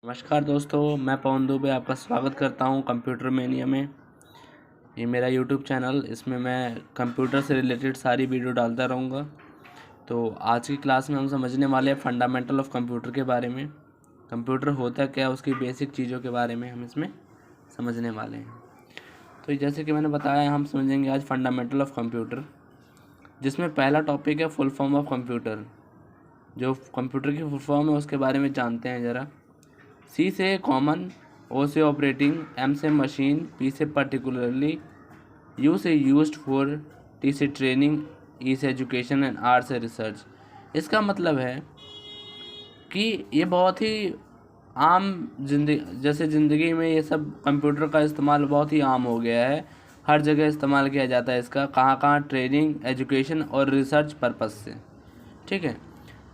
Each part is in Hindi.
नमस्कार दोस्तों, मैं पवन दुबे आपका स्वागत करता हूं कंप्यूटर मेनिया में। ये मेरा यूट्यूब चैनल, इसमें मैं कंप्यूटर से रिलेटेड सारी वीडियो डालता रहूँगा। तो आज की क्लास में हम समझने वाले हैं फंडामेंटल ऑफ कंप्यूटर के बारे में। कंप्यूटर होता क्या, उसकी बेसिक चीज़ों के बारे में हम इसमें समझने वाले हैं। तो जैसे कि मैंने बताया, हम समझेंगे आज फंडामेंटल ऑफ कंप्यूटर, जिसमें पहला टॉपिक है फुल फॉर्म ऑफ कंप्यूटर। जो कंप्यूटर की फुल फॉर्म है उसके बारे में जानते हैं ज़रा। सी से कॉमन, ओ से ऑपरेटिंग, एम से मशीन, पी से पर्टिकुलरली, यू से यूज्ड फॉर, टी से ट्रेनिंग, ई से एजुकेशन एंड आर से रिसर्च। इसका मतलब है कि ये बहुत ही आम जैसे ज़िंदगी में ये सब कंप्यूटर का इस्तेमाल बहुत ही आम हो गया है। हर जगह इस्तेमाल किया जाता है इसका, कहाँ कहाँ, ट्रेनिंग, एजुकेशन और रिसर्च पर्पस से। ठीक है,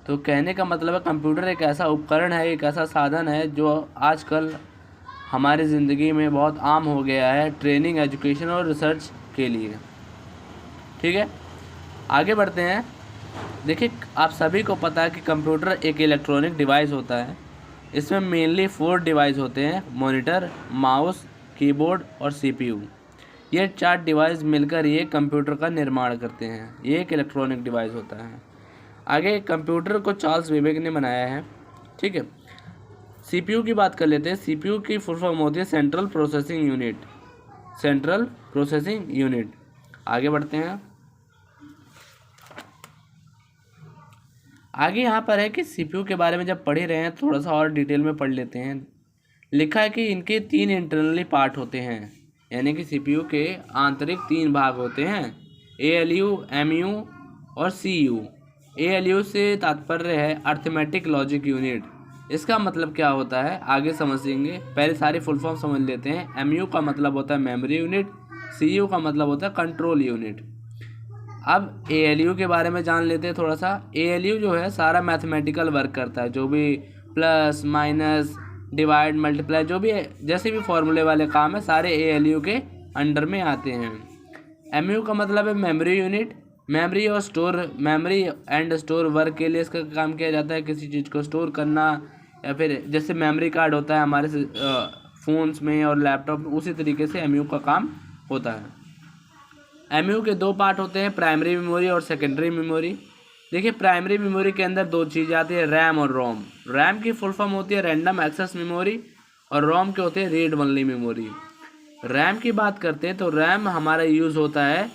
तो कहने का मतलब है कंप्यूटर एक ऐसा उपकरण है, एक ऐसा साधन है जो आजकल हमारी ज़िंदगी में बहुत आम हो गया है ट्रेनिंग, एजुकेशन और रिसर्च के लिए। ठीक है, आगे बढ़ते हैं। देखिए, आप सभी को पता है कि कंप्यूटर एक इलेक्ट्रॉनिक डिवाइस होता है। इसमें मेनली 4 डिवाइस होते हैं: मॉनिटर, माउस, कीबोर्ड और सीपीयू। ये 4 डिवाइस मिलकर ये कंप्यूटर का निर्माण करते हैं। ये एक इलेक्ट्रॉनिक डिवाइस होता है। आगे, कंप्यूटर को चार्ल्स बेबेज ने बनाया है। ठीक है, सीपीयू की बात कर लेते हैं। सीपीयू की फुल फॉर्म होती है central processing unit. Central processing unit. आगे बढ़ते हैं। आगे यहाँ पर है कि सीपीयू के बारे में जब पढ़ ही रहे हैं, थोड़ा सा और डिटेल में पढ़ लेते हैं। लिखा है कि इनके 3 इंटरनली पार्ट होते हैं, यानी कि सीपीयू के आंतरिक 3 भाग होते हैं: एएलयू, एमयू और सीयू। एएलयू से तात्पर्य है अर्थमेटिक लॉजिक यूनिट। इसका मतलब क्या होता है आगे समझेंगे, पहले सारी फुल फॉर्म समझ लेते हैं। एमयू का मतलब होता है मेमोरी यूनिट, सीयू का मतलब होता है कंट्रोल यूनिट। अब एएलयू के बारे में जान लेते हैं थोड़ा सा। एएलयू जो है सारा मैथमेटिकल वर्क करता है, जो भी प्लस माइनस डिवाइड मल्टीप्लाई, जो भी जैसे भी फॉर्मूले वाले काम है सारे एएलयू के अंडर में आते हैं। एमयू का मतलब है memory unit. Memory and store work के लिए इसका काम किया जाता है, किसी चीज़ को स्टोर करना, या फिर जैसे मेमोरी कार्ड होता है हमारे फ़ोन्स में और लैपटॉप में, उसी तरीके से एमयू का काम होता है। एमयू के 2 पार्ट होते हैं, प्राइमरी मेमोरी और सेकेंडरी मेमोरी। देखिए, प्राइमरी मेमोरी के अंदर 2 चीज़ आती है, रैम और रोम। रैम की फुल फॉर्म होती है रैंडम एक्सेस मेमोरी, और रोम के होते हैं रीड ओनली मेमोरी। रैम की बात करते हैं तो रैम हमारा यूज़ होता है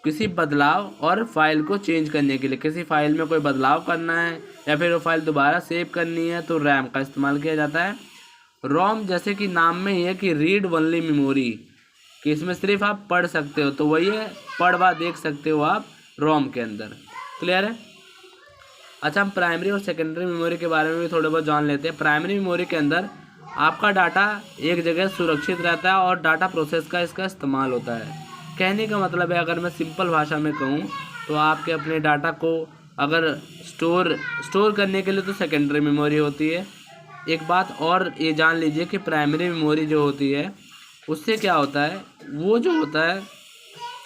किसी बदलाव और फाइल को चेंज करने के लिए। किसी फाइल में कोई बदलाव करना है या फिर वो फाइल दोबारा सेव करनी है तो रैम का इस्तेमाल किया जाता है। रोम जैसे कि नाम में ही है कि रीड ओनली मेमोरी, कि इसमें सिर्फ आप पढ़ सकते हो, तो वही है, पढ़ व देख सकते हो आप रोम के अंदर। क्लियर है? अच्छा, हम प्राइमरी और सेकेंडरी मेमोरी के बारे में भी थोड़े बहुत जान लेते हैं। प्राइमरी मेमोरी के अंदर आपका डाटा एक जगह सुरक्षित रहता है और डाटा प्रोसेस का इसका इस्तेमाल होता है। कहने का मतलब है, अगर मैं सिंपल भाषा में कहूँ तो आपके अपने डाटा को अगर स्टोर करने के लिए तो सेकेंडरी मेमोरी होती है। एक बात और ये जान लीजिए कि प्राइमरी मेमोरी जो होती है उससे क्या होता है, वो जो होता है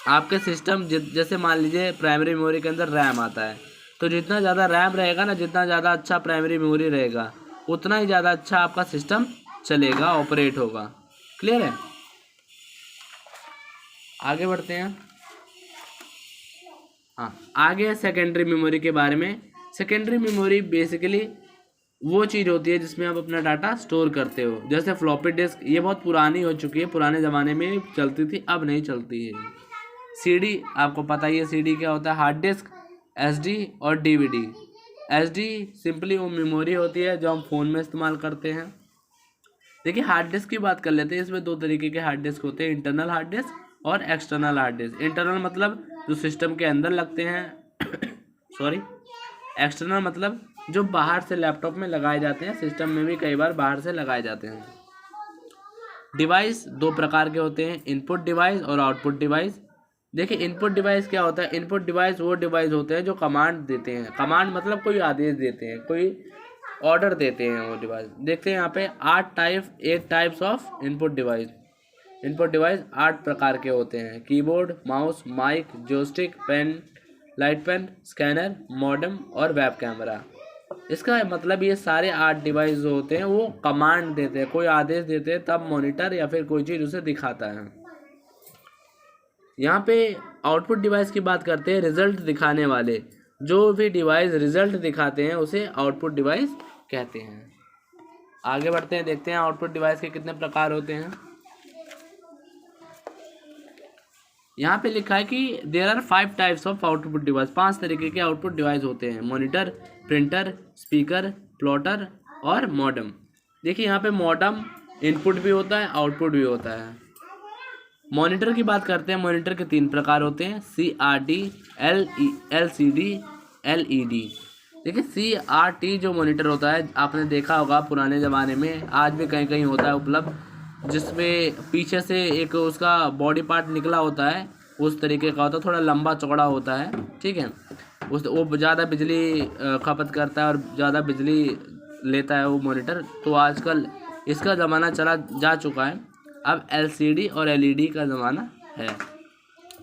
आपके सिस्टम, जैसे मान लीजिए प्राइमरी मेमोरी के अंदर रैम आता है, तो जितना ज़्यादा रैम रहेगा ना, जितना ज़्यादा अच्छा प्राइमरी मेमोरी रहेगा, उतना ही ज़्यादा अच्छा आपका सिस्टम चलेगा, ऑपरेट होगा। क्लियर है? आगे बढ़ते हैं। हाँ, आगे सेकेंडरी मेमोरी के बारे में। सेकेंडरी मेमोरी बेसिकली वो चीज़ होती है जिसमें आप अपना डाटा स्टोर करते हो, जैसे फ्लॉपी डिस्क। ये बहुत पुरानी हो चुकी है, पुराने ज़माने में चलती थी, अब नहीं चलती है। सीडी, आपको पता ही है सीडी क्या होता है। हार्ड डिस्क, एसडी और डीवीडी। एसडी सिंपली वो मेमोरी होती है जो हम फ़ोन में इस्तेमाल करते हैं। देखिए, हार्ड डिस्क की बात कर लेते हैं। इसमें 2 तरीके के हार्ड डिस्क होते हैं, इंटरनल हार्ड डिस्क और एक्सटर्नल हार्ड डिस्क। इंटरनल मतलब जो सिस्टम के अंदर लगते हैं सॉरी। एक्सटर्नल मतलब जो बाहर से लैपटॉप में लगाए जाते हैं, सिस्टम में भी कई बार बाहर से लगाए जाते हैं। डिवाइस 2 प्रकार के होते हैं, इनपुट डिवाइस और आउटपुट डिवाइस। देखिए, इनपुट डिवाइस क्या होता है? इनपुट डिवाइस वो डिवाइस होते हैं जो कमांड देते हैं। कमांड मतलब कोई आदेश देते हैं, कोई ऑर्डर देते हैं वो डिवाइस। देखते हैं यहाँ पे 8 types of input device. Input device 8 प्रकार के होते हैं: keyboard, mouse, mic, joystick, pen, light pen, scanner, modem और वेब कैमरा। इसका मतलब ये सारे 8 डिवाइस जो होते हैं वो कमांड देते हैं, कोई आदेश देते हैं, तब मॉनिटर या फिर कोई चीज़ उसे दिखाता है। यहाँ पे आउटपुट डिवाइस की बात करते हैं, रिजल्ट दिखाने वाले जो भी डिवाइस रिजल्ट दिखाते हैं उसे आउटपुट डिवाइस कहते हैं। आगे बढ़ते हैं, देखते हैं आउटपुट डिवाइस के कितने प्रकार होते हैं। यहाँ पे लिखा है कि there are 5 types of output device, 5 तरीके के आउटपुट डिवाइस होते हैं, मॉनिटर, प्रिंटर, स्पीकर, प्लॉटर और मॉडम। देखिए यहाँ पे मॉडम इनपुट भी होता है, आउटपुट भी होता है। मॉनिटर की बात करते हैं, मॉनिटर के 3 प्रकार होते हैं, CRT, LCD, LED। देखिए CRT जो मॉनिटर होता है आपने देखा होगा पुराने ज़माने में, आज भी कहीं कहीं होता है उपलब्ध, जिसमें पीछे से एक उसका बॉडी पार्ट निकला होता है, उस तरीके का होता है, थोड़ा लंबा चौड़ा होता है, ठीक है। वो ज़्यादा बिजली खपत करता है और ज़्यादा बिजली लेता है वो मॉनिटर। तो आजकल इसका ज़माना चला जा चुका है, अब LCD और LED का ज़माना है।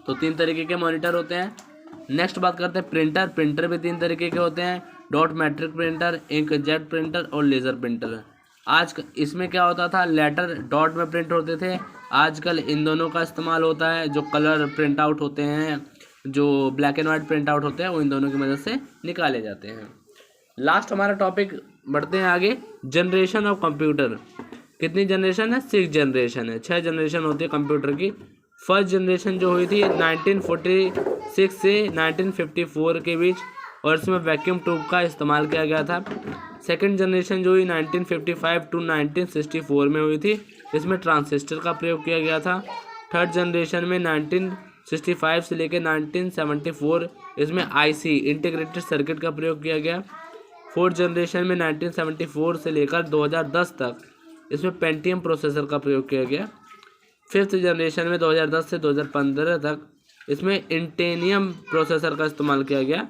तो 3 तरीके के मॉनिटर होते हैं। नेक्स्ट बात करते हैं प्रिंटर। प्रिंटर भी 3 तरीके के होते हैं, dot matric printer, inkjet printer और लेज़र प्रिंटर। आज इसमें क्या होता था, लेटर डॉट में प्रिंट होते थे, आजकल इन दोनों का इस्तेमाल होता है। जो कलर प्रिंट आउट होते हैं, जो black and white print out होते हैं, वो इन दोनों की मदद से निकाले जाते हैं। लास्ट हमारा टॉपिक, बढ़ते हैं आगे, जनरेशन ऑफ कंप्यूटर। कितनी जनरेशन है? 6 जनरेशन है, 6 जनरेशन होती है कंप्यूटर की। फर्स्ट जनरेशन जो हुई थी 1946 से 1954 के बीच, और इसमें वैक्यूम ट्यूब का इस्तेमाल किया गया था। सेकंड जनरेशन जो हुई 1955 टू 1964 में हुई थी, इसमें ट्रांजिस्टर का प्रयोग किया गया था। थर्ड जनरेशन में 1965 से लेकर 1974, इसमें IC इंटीग्रेटेड सर्किट का प्रयोग किया गया। फोर्थ जनरेशन में 1974 से लेकर 2010 तक, इसमें पेंटियम प्रोसेसर का प्रयोग किया गया। फिफ्थ जनरेशन में 2010 से 2015 तक, इसमें इंटेनियम प्रोसेसर का इस्तेमाल किया गया।